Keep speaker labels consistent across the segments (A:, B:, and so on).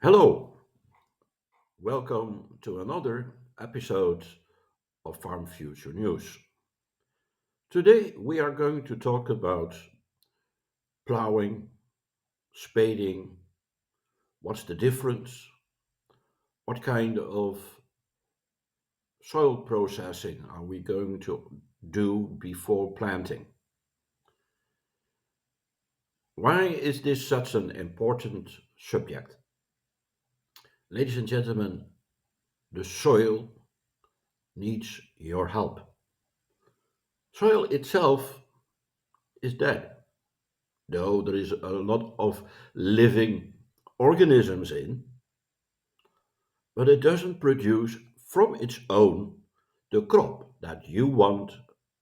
A: Hello, welcome to another episode of Farm Future News. Today we are going to talk about plowing, spading, what's the difference, what kind of soil processing are we going to do before planting. Why is this such an important subject? Ladies and gentlemen, the soil needs your help. Soil itself is dead. Though there is a lot of living organisms in, but it doesn't produce from its own the crop that you want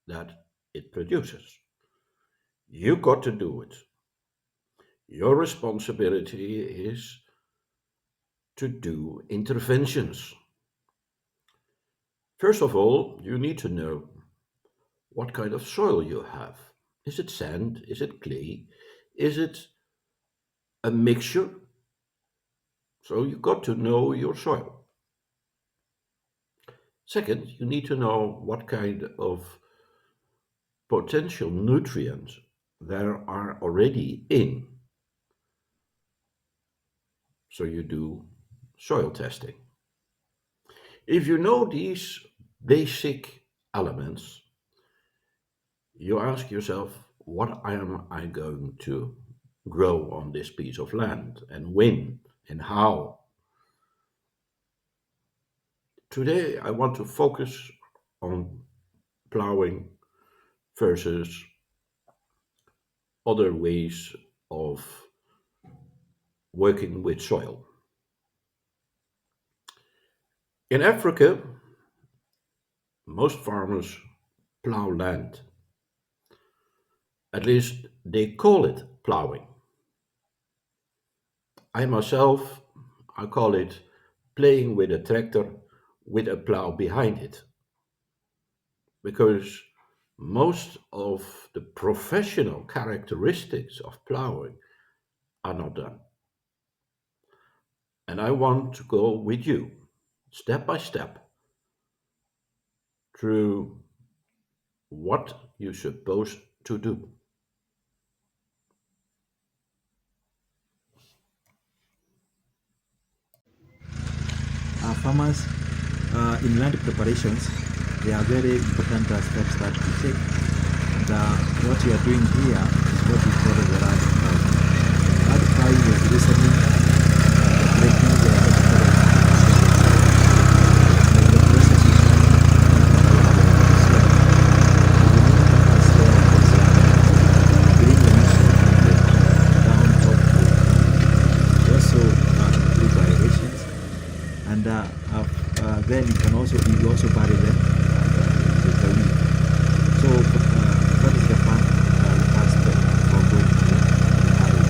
A: that it produces. You got to do it. Your responsibility is to do interventions. First of all, you need to know what kind of soil you have. Is it sand? Is it clay? Is it a mixture? So you got to know your soil. Second, you need to know what kind of potential nutrients there are already in. So you do soil testing. If you know these basic elements, you ask yourself, what am I going to grow on this piece of land and when and how? Today, I want to focus on plowing versus other ways of working with soil. In Africa, most farmers plow land. At least they call it plowing. I myself, I call it playing with a tractor with a plow behind it. Because most of the professional characteristics of plowing are not done. And I want to go with you, step by step, through what you're supposed to do.
B: Farmers in land preparations, they are very important steps that we take. And what we are doing here is what we call the rad plow. Rad plow is recently breaking the process is down top also through vibrations. And then you also bury them with the weed. So that is the part the first step for going to harrow.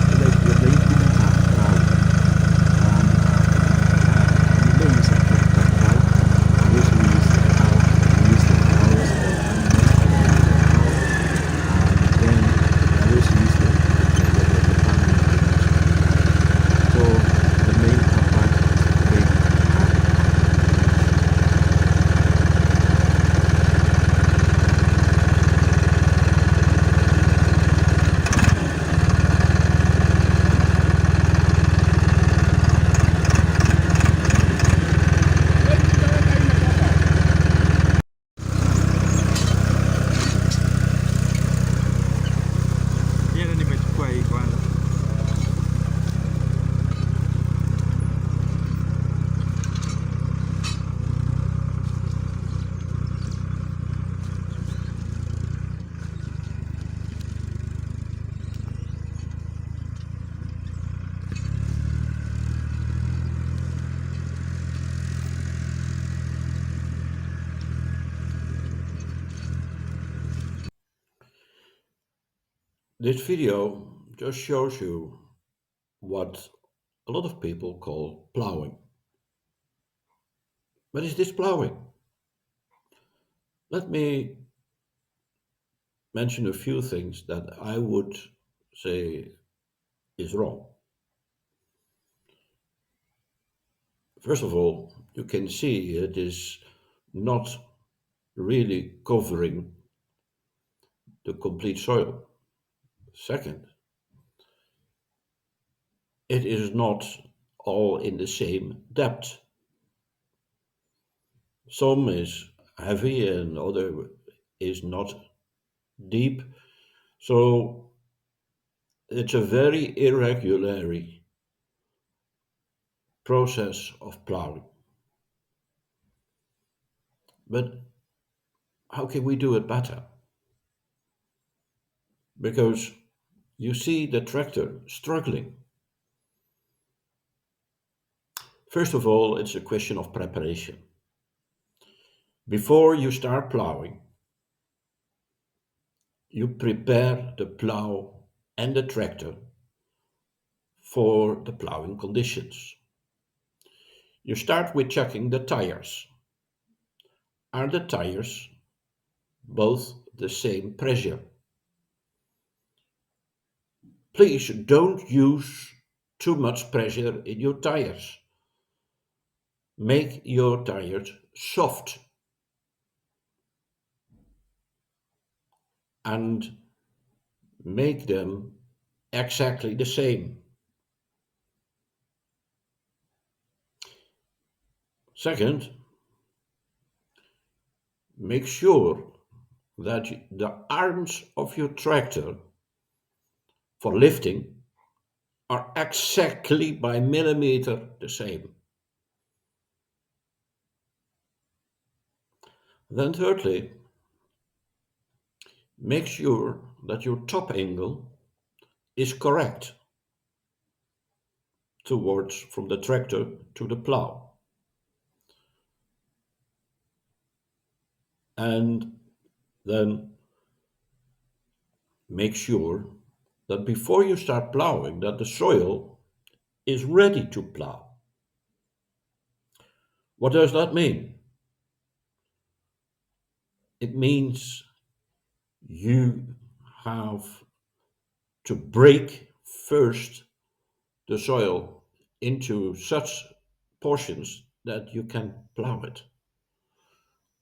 B: So the implement are plow, and you may use a tractor plow. We also use the cow, we use the cows or animals, and then we also use the farming machine. So the main part is break Hiyo nimechukua hii kwanza.
A: This video just shows you what a lot of people call plowing. What is this plowing? Let me mention a few things that I would say is wrong. First of all, you can see it is not really covering the complete soil. Second, it is not all in the same depth. Some is heavy and other is not deep. So it's a very irregular process of plowing. But how can we do it better? Because you see the tractor struggling. First of all, it's a question of preparation. Before you start plowing, you prepare the plow and the tractor for the plowing conditions. You start with checking the tires. Are the tires both the same pressure? Please don't use too much pressure in your tires. Make your tires soft and make them exactly the same. Second, make sure that the arms of your tractor for lifting are exactly by millimeter the same. Then thirdly, make sure that your top angle is correct towards from the tractor to the plow. And then make sure that before you start plowing that the soil is ready to plow. What does that mean? It means you have to break first the soil into such portions that you can plow it.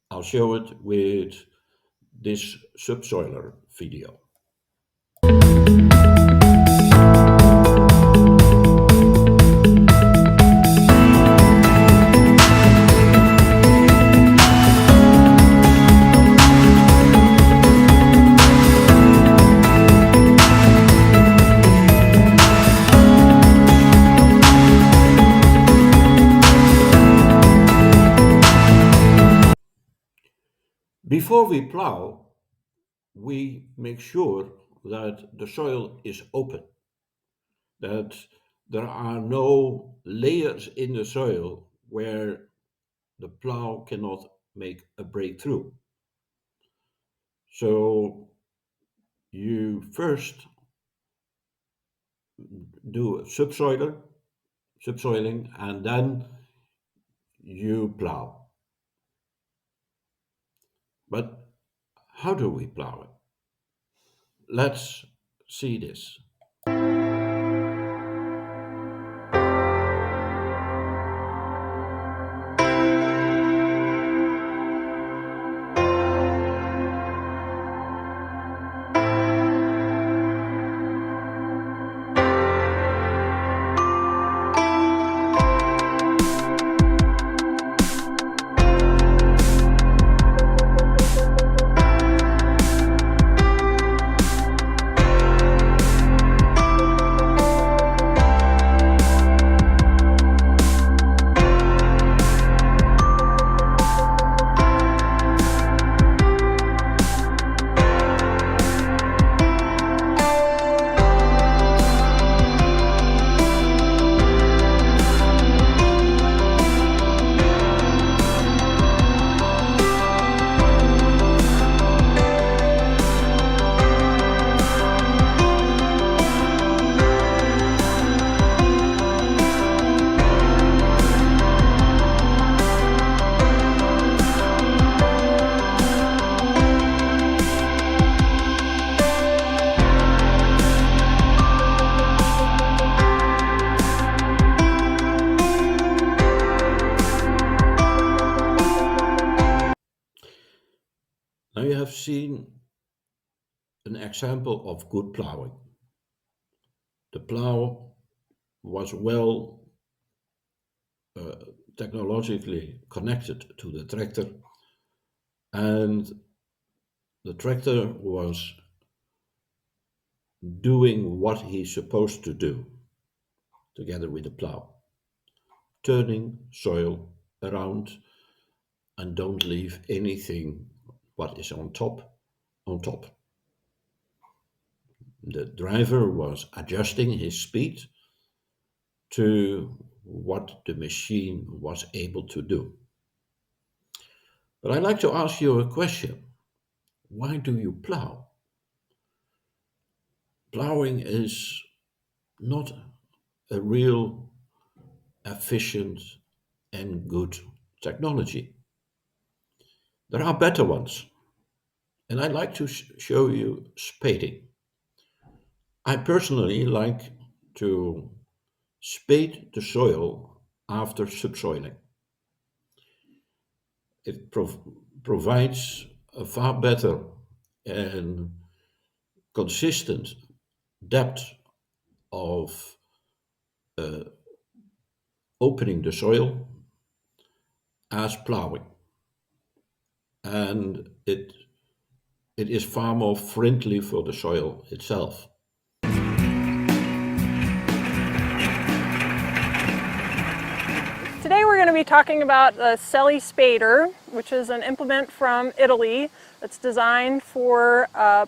A: I'll show it with this subsoiler video. Before we plow, we make sure that the soil is open, that there are no layers in the soil where the plow cannot make a breakthrough. So you first do subsoiling, and then you plow. But how do we plow it? Let's see this. seen an example of good plowing. The plow was well uh, technologically connected to the tractor, and the tractor was doing what he's supposed to do together with the plow, turning soil around and don't leave anything what is on top. The driver was adjusting his speed to what the machine was able to do. But I'd like to ask you a question. Why do you plow? Plowing is not a real efficient and good technology. There are better ones, and I'd like to show you spading. I personally like to spade the soil after subsoiling. It provides a far better and consistent depth of uh, opening the soil as plowing, and it is far more friendly for the soil itself.
C: Today we're going to be talking about the Spader, which is an implement from Italy that's designed for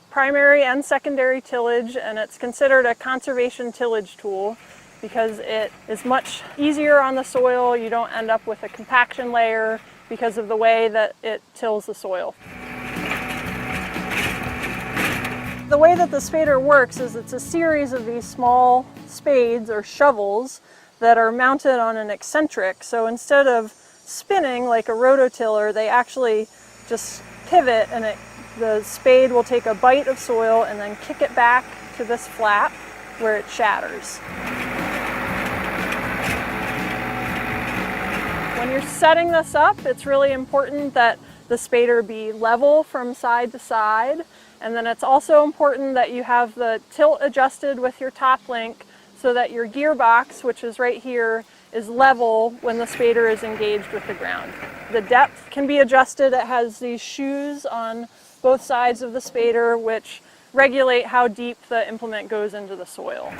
C: primary and secondary tillage, and it's considered a conservation tillage tool because it is much easier on the soil. You don't end up with a compaction layer because of the way that it tills the soil. The way that the spader works is it's a series of these small spades or shovels that are mounted on an eccentric. So instead of spinning like a rototiller, they actually just pivot, and the spade will take a bite of soil and then kick it back to this flap where it shatters. When you're setting this up, it's really important that the spader be level from side to side, and then it's also important that you have the tilt adjusted with your top link so that your gearbox, which is right here, is level when the spader is engaged with the ground. The depth can be adjusted. It has these shoes on both sides of the spader which regulate how deep the implement goes into the soil.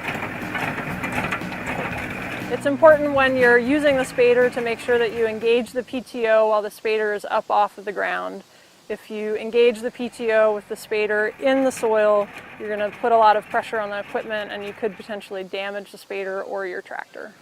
C: It's important when you're using the spader to make sure that you engage the PTO while the spader is up off of the ground. If you engage the PTO with the spader in the soil, you're going to put a lot of pressure on the equipment and you could potentially damage the spader or your tractor.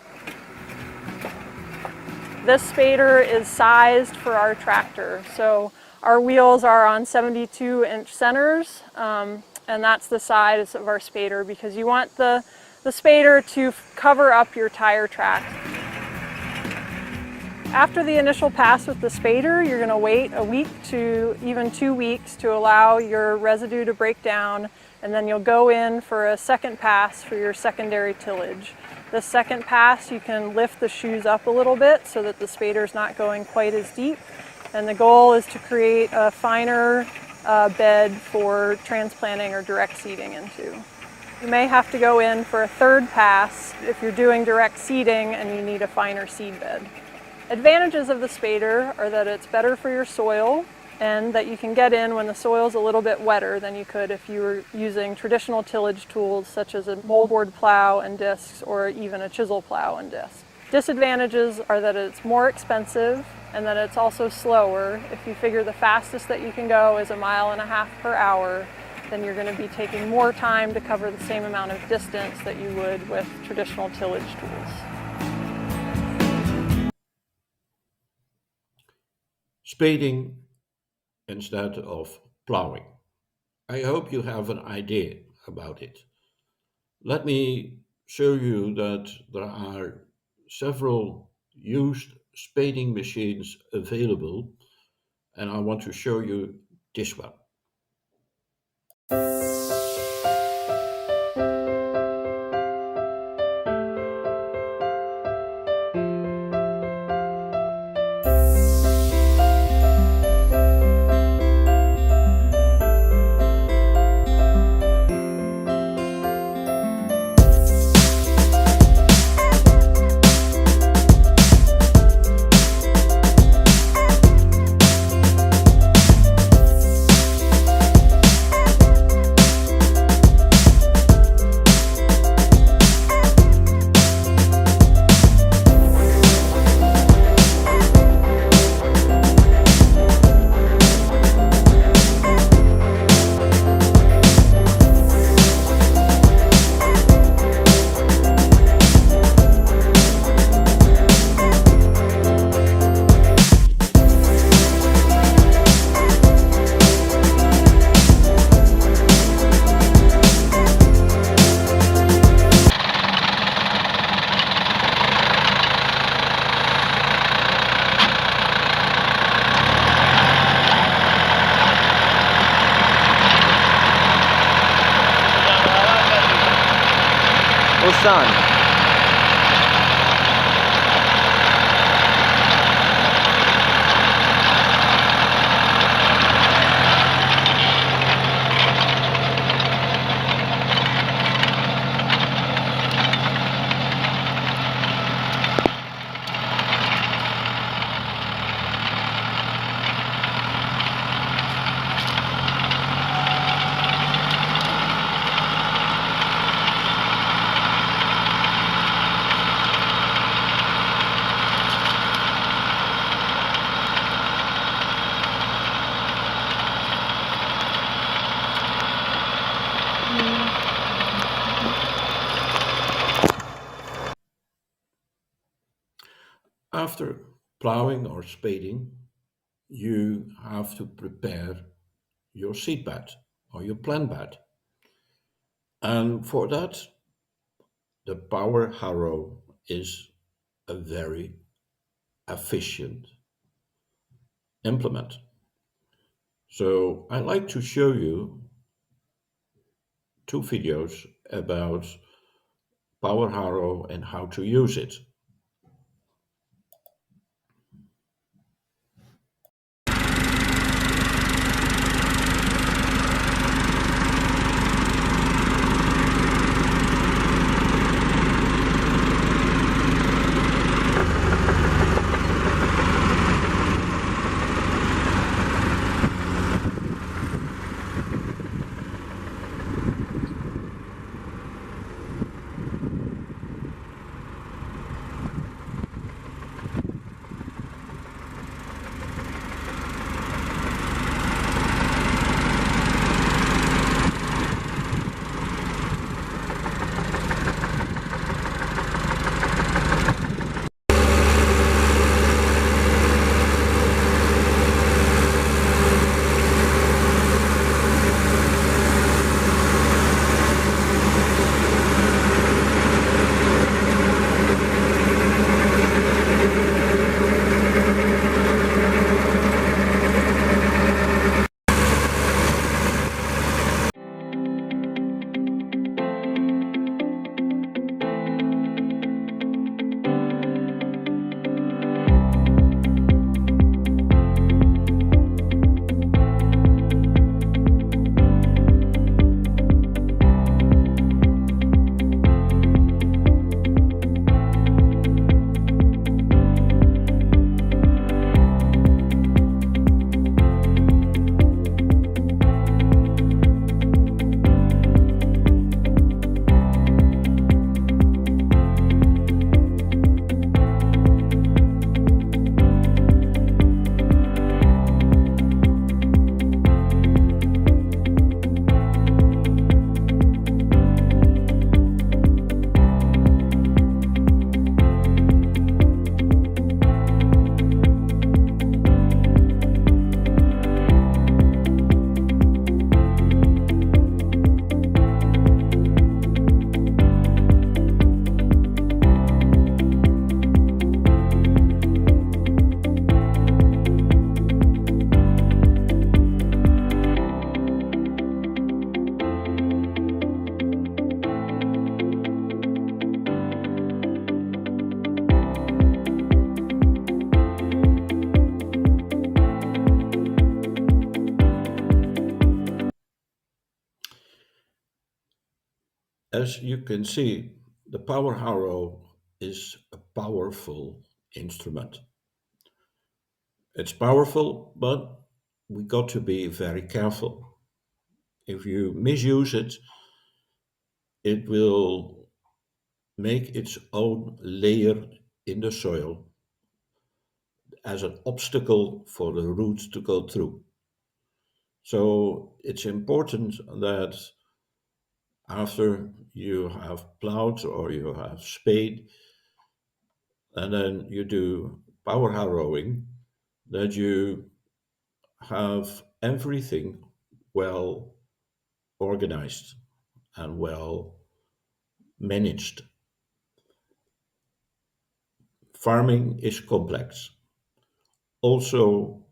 C: This spader is sized for our tractor. So our wheels are on 72-inch centers, and that's the size of our spader because you want the spader to cover up your tire track. After the initial pass with the spader, you're going to wait a week to even 2 weeks to allow your residue to break down, and then you'll go in for a second pass for your secondary tillage. The second pass, you can lift the shoes up a little bit so that the spader's not going quite as deep, and the goal is to create a finer bed for transplanting or direct seeding into. You may have to go in for a third pass if you're doing direct seeding and you need a finer seed bed. Advantages of the spader are that it's better for your soil and that you can get in when the soil's a little bit wetter than you could if you were using traditional tillage tools such as a moldboard plow and discs or even a chisel plow and disc. Disadvantages are that it's more expensive and that it's also slower. If you figure the fastest that you can go is 1.5 miles per hour, then you're going to be taking more time to cover the same amount of distance that you would with traditional tillage tools.
A: Spading instead of plowing. I hope you have an idea about it. Let me show you that there are several used spading machines available, and I want to show you this one.
D: sun.
A: After plowing or spading, you have to prepare your seedbed or your plant bed. And for that, the Power Harrow is a very efficient implement. So I like to show you two videos about Power Harrow and how to use it. As you can see, the Power Harrow is a powerful instrument. It's powerful, but we got to be very careful. If you misuse it, it will make its own layer in the soil as an obstacle for the roots to go through. So it's important that after you have plowed or you have spade, and then you do power harrowing, that you have everything well organized and well managed. Farming is complex. Also,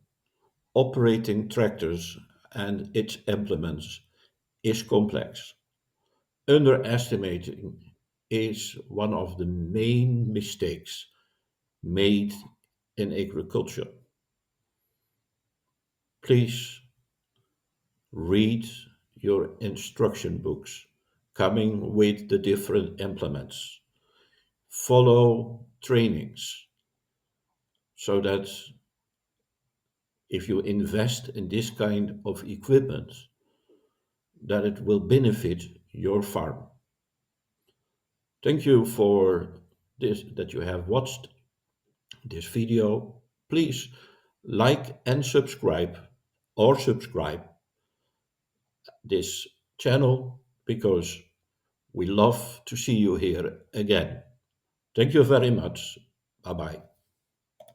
A: operating tractors and its implements is complex. Underestimating is one of the main mistakes made in agriculture. Please read your instruction books coming with the different implements. Follow trainings so that if you invest in this kind of equipment, that it will benefit your farm. Thank you for this that you have watched this video. Please like and subscribe or subscribe this channel because we love to see you here again. Thank you very much. Bye bye.